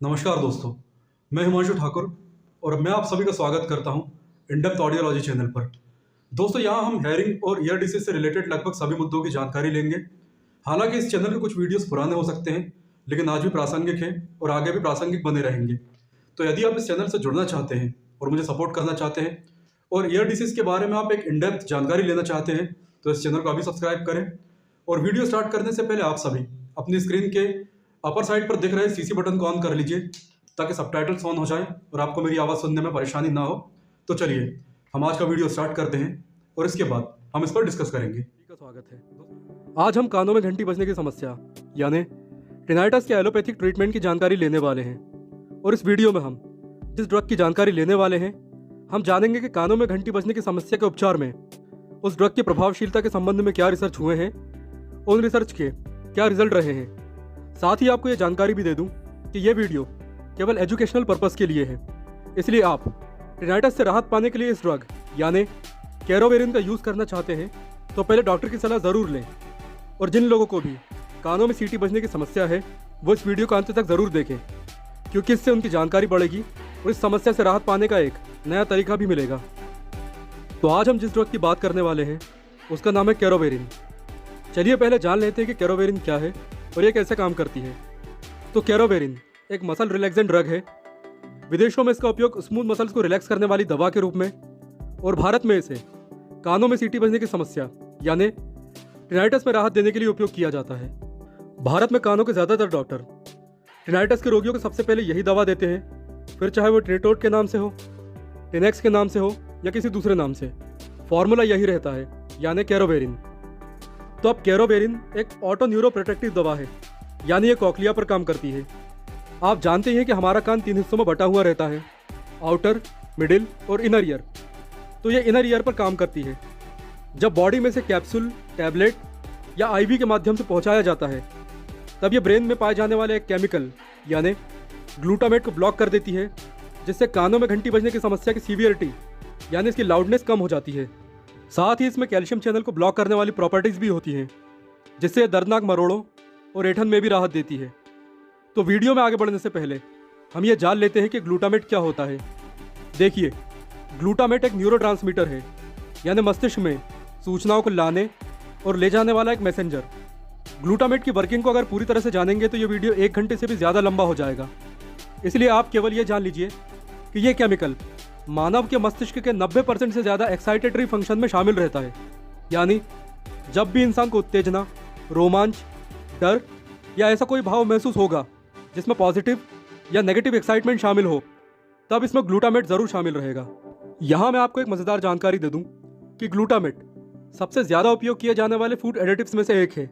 नमस्कार दोस्तों, मैं हिमांशु ठाकुर और मैं आप सभी का स्वागत करता हूं इन डेप्थ ऑडियोलॉजी चैनल पर। दोस्तों, यहां हम हेयरिंग और ईयर डिसीज से रिलेटेड लगभग सभी मुद्दों की जानकारी लेंगे। हालांकि इस चैनल के कुछ वीडियोस पुराने हो सकते हैं, लेकिन आज भी प्रासंगिक हैं और आगे भी प्रासंगिक बने रहेंगे। तो यदि आप इस चैनल से जुड़ना चाहते हैं और मुझे सपोर्ट करना चाहते हैं और ईयर डिसीज के बारे में आप एक इन डेप्थ जानकारी लेना चाहते हैं, तो इस चैनल को अभी सब्सक्राइब करें। और वीडियो स्टार्ट करने से पहले आप सभी अपनी स्क्रीन के अपर साइड पर दिख रहे सीसी बटन को ऑन कर लीजिए, ताकि सबटाइटल्स ऑन हो जाए और आपको मेरी आवाज़ सुनने में परेशानी ना हो। तो चलिए हम आज का वीडियो स्टार्ट करते हैं और इसके बाद हम इस पर डिस्कस करेंगे। का स्वागत है। आज हम कानों में घंटी बजने की समस्या यानी टिनाइटस के एलोपैथिक ट्रीटमेंट की जानकारी लेने वाले हैं। और इस वीडियो में हम जिस ड्रग की जानकारी लेने वाले हैं, हम जानेंगे कि कानों में घंटी बजने की समस्या के उपचार में उस ड्रग की प्रभावशीलता के संबंध में क्या रिसर्च हुए हैं, उन रिसर्च के क्या रिजल्ट रहे हैं। साथ ही आपको यह जानकारी भी दे दूं कि यह वीडियो केवल एजुकेशनल पर्पस के लिए है, इसलिए आप टिनाइटस से राहत पाने के लिए इस ड्रग यानी कैरोवेरिन का यूज़ करना चाहते हैं तो पहले डॉक्टर की सलाह ज़रूर लें। और जिन लोगों को भी कानों में सीटी बजने की समस्या है, वो इस वीडियो को अंत तक ज़रूर देखें, क्योंकि इससे उनकी जानकारी बढ़ेगी और इस समस्या से राहत पाने का एक नया तरीका भी मिलेगा। तो आज हम जिस ड्रग की बात करने वाले हैं उसका नाम है कैरोवेरिन। चलिए पहले जान लेते हैं कि कैरोवेरिन क्या है और ये कैसे काम करती है। तो कैरोवेरिन एक मसल रिलैक्सेंट ड्रग है। विदेशों में इसका उपयोग स्मूथ मसल्स को रिलैक्स करने वाली दवा के रूप में और भारत में इसे कानों में सीटी बजने की समस्या यानी टिनाइटस में राहत देने के लिए उपयोग किया जाता है। भारत में कानों के ज़्यादातर डॉक्टर टिनाइटस के रोगियों को सबसे पहले यही दवा देते हैं, फिर चाहे वो टिनेटोड के नाम से हो, टिनेक्स के नाम से हो या किसी दूसरे नाम से, फॉर्मूला यही रहता है यानी कैरोवेरिन। तो अब कैरोवेरिन एक ऑटो न्यूरो प्रोटेक्टिव दवा है, यानी ये कॉक्लिया पर काम करती है। आप जानते हैं कि हमारा कान 3 हिस्सों में बटा हुआ रहता है, आउटर, मिडिल और इनर ईयर। तो ये इनर ईयर पर काम करती है। जब बॉडी में से कैप्सूल, टैबलेट या आईवी के माध्यम से पहुंचाया जाता है, तब ये ब्रेन में पाए जाने वाले एक केमिकल यानी ग्लूटामेट को ब्लॉक कर देती है, जिससे कानों में घंटी बजने की समस्या की सीवियरिटी यानी इसकी लाउडनेस कम हो जाती है। साथ ही इसमें कैल्शियम चैनल को ब्लॉक करने वाली प्रॉपर्टीज़ भी होती हैं, जिससे दर्दनाक मरोड़ों और ऐंठन में भी राहत देती है। तो वीडियो में आगे बढ़ने से पहले हम ये जान लेते हैं कि ग्लूटामेट क्या होता है। देखिए, ग्लूटामेट एक न्यूरोट्रांसमीटर है, यानी मस्तिष्क में सूचनाओं को लाने और ले जाने वाला एक मैसेंजर। ग्लूटामेट की वर्किंग को अगर पूरी तरह से जानेंगे तो ये वीडियो 1 घंटे से भी ज़्यादा लंबा हो जाएगा, इसलिए आप केवल ये जान लीजिए कि ये केमिकल मानव के मस्तिष्क के 90% से ज़्यादा एक्साइटेटरी फंक्शन में शामिल रहता है। यानी जब भी इंसान को उत्तेजना, रोमांच, डर या ऐसा कोई भाव महसूस होगा जिसमें पॉजिटिव या नेगेटिव एक्साइटमेंट शामिल हो, तब इसमें ग्लूटामेट ज़रूर शामिल रहेगा। यहाँ मैं आपको एक मज़ेदार जानकारी दे दूँ कि ग्लूटामेट सबसे ज़्यादा उपयोग किए जाने वाले फूड एडिटिव्स में से एक है।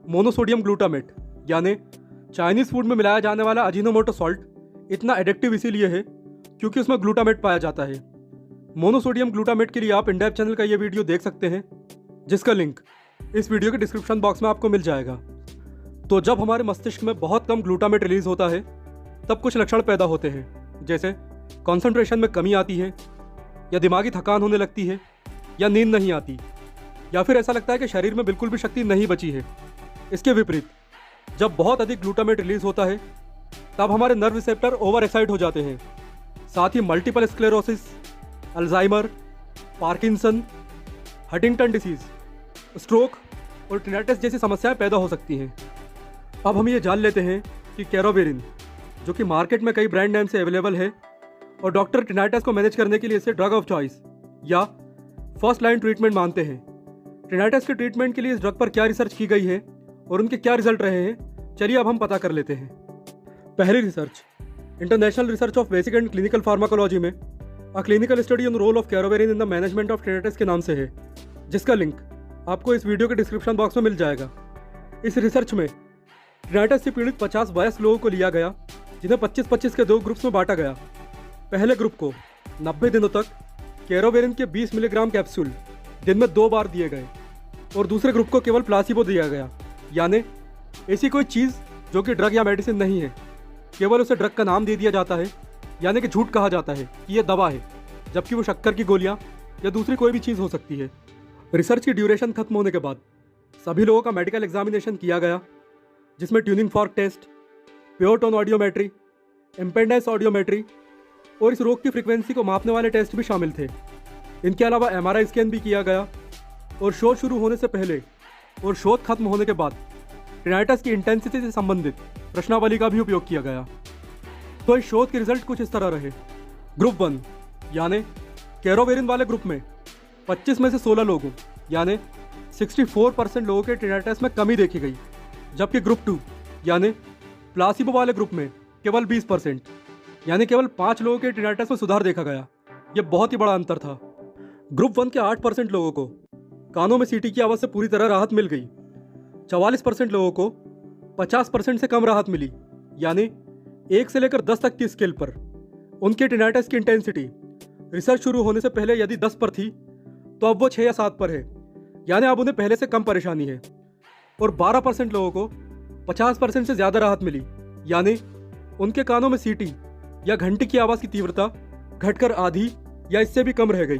मोनोसोडियम ग्लूटामेट यानी चाइनीज़ फूड में मिलाया जाने वाला अजीनोमोटो सॉल्ट इतना एडिक्टिव इसीलिए है क्योंकि उसमें ग्लूटामेट पाया जाता है। मोनोसोडियम ग्लूटामेट के लिए आप इंडेप्थ चैनल का ये वीडियो देख सकते हैं, जिसका लिंक इस वीडियो के डिस्क्रिप्शन बॉक्स में आपको मिल जाएगा। तो जब हमारे मस्तिष्क में बहुत कम ग्लूटामेट रिलीज होता है, तब कुछ लक्षण पैदा होते हैं, जैसे कंसंट्रेशन में कमी आती है, या दिमागी थकान होने लगती है, या नींद नहीं आती, या फिर ऐसा लगता है कि शरीर में बिल्कुल भी शक्ति नहीं बची है। इसके विपरीत जब बहुत अधिक ग्लूटामेट रिलीज होता है, तब हमारे नर्व रिसेप्टर ओवर एक्साइट हो जाते हैं। साथ ही multiple sclerosis, Alzheimer, Parkinson, Huntington disease, stroke और टिनाइटस जैसी समस्याएं पैदा हो सकती हैं। अब हम ये जान लेते हैं कि कैरोवेरिन, जो कि मार्केट में कई ब्रांड नेम से अवेलेबल है और डॉक्टर टिनाइटस को मैनेज करने के लिए इसे ड्रग ऑफ चॉइस या फर्स्ट लाइन ट्रीटमेंट मानते हैं। टिनाइटस के ट्रीटमेंट के लिए इस ड्रग पर क्या रिसर्च की गई है और उनके क्या रिजल्ट रहे हैं, चलिए अब हम पता कर लेते हैं। पहली research international research of basic and clinical pharmacology में a clinical study on the role of caroverine in the management of tinnitus के नाम से है, जिसका लिंक आपको इस वीडियो के डिस्क्रिप्शन बॉक्स में मिल जाएगा। इस रिसर्च में टिनाइटस से पीड़ित 50 वयस्क लोगों को लिया गया, जिन्हें 25-25 के 2 ग्रुप्स में बांटा गया। पहले ग्रुप को 90 दिनों तक कैरोवेरिन के 20 मिलीग्राम कैप्सूल दिन में 2 बार दिए गए और दूसरे ग्रुप को केवल प्लासिबो दिया गया, यानी ऐसी कोई चीज़ जो कि ड्रग या मेडिसिन नहीं है, केवल उसे ड्रग का नाम दे दिया जाता है, यानी कि झूठ कहा जाता है कि यह दवा है, जबकि वो शक्कर की गोलियां या दूसरी कोई भी चीज़ हो सकती है। रिसर्च की ड्यूरेशन खत्म होने के बाद सभी लोगों का मेडिकल एग्जामिनेशन किया गया, जिसमें tuning fork test, pure tone audiometry, impedance audiometry और इस रोग की फ्रिक्वेंसी को मापने वाले टेस्ट भी शामिल थे। इनके अलावा MRI स्कैन भी किया गया और शोध शुरू होने से पहले और शोध खत्म होने के बाद टिनाइटस की इंटेंसिटी से संबंधित प्रश्नावली का भी उपयोग किया गया। तो इस शोध के रिजल्ट कुछ इस तरह रहे। ग्रुप 1 यानी कैरोवेरिन वाले ग्रुप में 25 में से 16 लोगों यानी 64% लोगों के टिनाइटस में कमी देखी गई, जबकि ग्रुप 2 यानी प्लासिबो वाले ग्रुप में केवल 20% यानी केवल 5 लोगों के टिनाइटस में सुधार देखा गया। यह बहुत ही बड़ा अंतर था। ग्रुप 1 के 8% लोगों को कानों में सीटी की आवाज़ से पूरी तरह राहत मिल गई। 44% लोगों को 50% से कम राहत मिली, यानी 1 से लेकर 10 तक की स्केल पर उनके टिनाइटस की इंटेंसिटी रिसर्च शुरू होने से पहले यदि 10 पर थी तो अब वो 6 या 7 पर है, यानी अब उन्हें पहले से कम परेशानी है। और 12% लोगों को 50% से ज़्यादा राहत मिली, यानी उनके कानों में सीटी या घंटी की आवाज़ की तीव्रता घटकर आधी या इससे भी कम रह गई।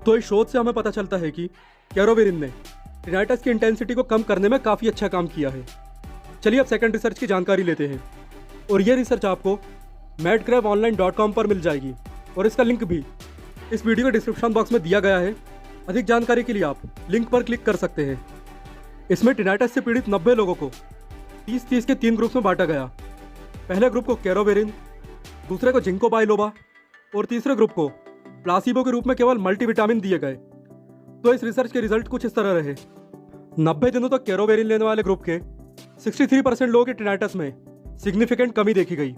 तो इस शोध से हमें पता चलता है कि कैरोवेरिन ने टिनाइटस की इंटेंसिटी को कम करने में काफ़ी अच्छा काम किया है। चलिए अब सेकंड रिसर्च की जानकारी लेते हैं, और ये रिसर्च आपको medcrafonline.com पर मिल जाएगी और इसका लिंक भी इस वीडियो के डिस्क्रिप्शन बॉक्स में दिया गया है। अधिक जानकारी के लिए आप लिंक पर क्लिक कर सकते हैं। इसमें टिनाइटस से पीड़ित 90 लोगों को 30-30 के 3 ग्रुप्स में बांटा गया। पहले ग्रुप को कैरोवेरिन, दूसरे को जिंको बाइलोबा और तीसरे ग्रुप को प्लासिबो के रूप में केवल मल्टीविटामिन दिए गए। तो इस रिसर्च के रिजल्ट कुछ इस तरह रहे। 90 दिनों तक कैरोवेरिन लेने वाले ग्रुप के 63% लोगों के टिनाइटस में सिग्निफिकेंट कमी देखी गई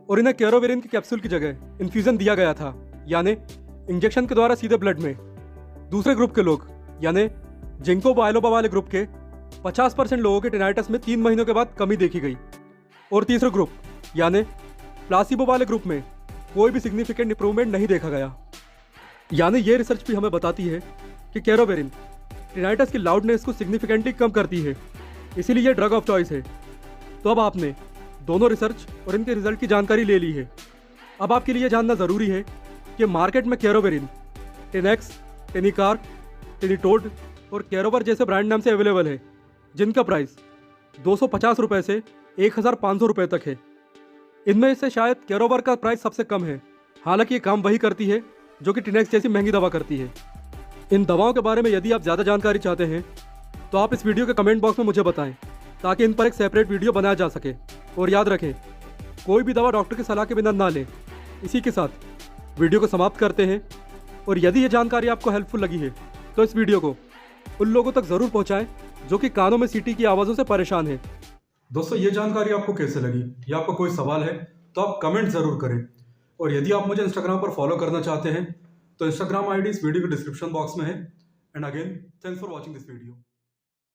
और इन्हें कैरोवेरिन की कैप्सूल की जगह इन्फ्यूजन दिया गया था, यानी इंजेक्शन के द्वारा सीधे ब्लड में। दूसरे ग्रुप के लोग यानी जिंको बाइलोबा वाले ग्रुप के 50% लोगों के टिनाइटस में 3 महीनों के बाद कमी देखी गई और तीसरे ग्रुप यानी प्लासिबो वाले ग्रुप में कोई भी सिग्निफिकेंट इंप्रूवमेंट नहीं देखा गया। यानी ये रिसर्च भी हमें बताती है कि कैरोवेरिन टिनाइटस की लाउडनेस को सिग्निफिकेंटली कम करती है, इसीलिए ये ड्रग ऑफ चॉइस है। तो अब आपने दोनों रिसर्च और इनके रिजल्ट की जानकारी ले ली है। अब आपके लिए जानना ज़रूरी है कि मार्केट में कैरोवेरिन टेनेक्स, टेनिकार, टेनिटोड और कैरोवर जैसे ब्रांड नाम से अवेलेबल है, जिनका प्राइस 250 रुपये से 1500 रुपये तक है। इनमें से शायद कैरोवर का प्राइस सबसे कम है, हालांकि ये काम वही करती है जो कि टिनेक्स जैसी महंगी दवा करती है। इन दवाओं के बारे में यदि आप ज़्यादा जानकारी चाहते हैं तो आप इस वीडियो के कमेंट बॉक्स में मुझे बताएं, ताकि इन पर एक सेपरेट वीडियो बनाया जा सके। और याद रखें, कोई भी दवा डॉक्टर की सलाह के बिना ना लें। इसी के साथ वीडियो को समाप्त करते हैं, और यदि ये जानकारी आपको हेल्पफुल लगी है तो इस वीडियो को उन लोगों तक ज़रूर पहुंचाएं जो कि कानों में सीटी की आवाज़ों से परेशान है। दोस्तों, ये जानकारी आपको कैसे लगी या आपका कोई सवाल है तो आप कमेंट ज़रूर करें। और यदि आप मुझे इंस्टाग्राम पर फॉलो करना चाहते हैं तो इंस्टाग्राम ID इस वीडियो के डिस्क्रिप्शन बॉक्स में है। And again, thanks for watching this video.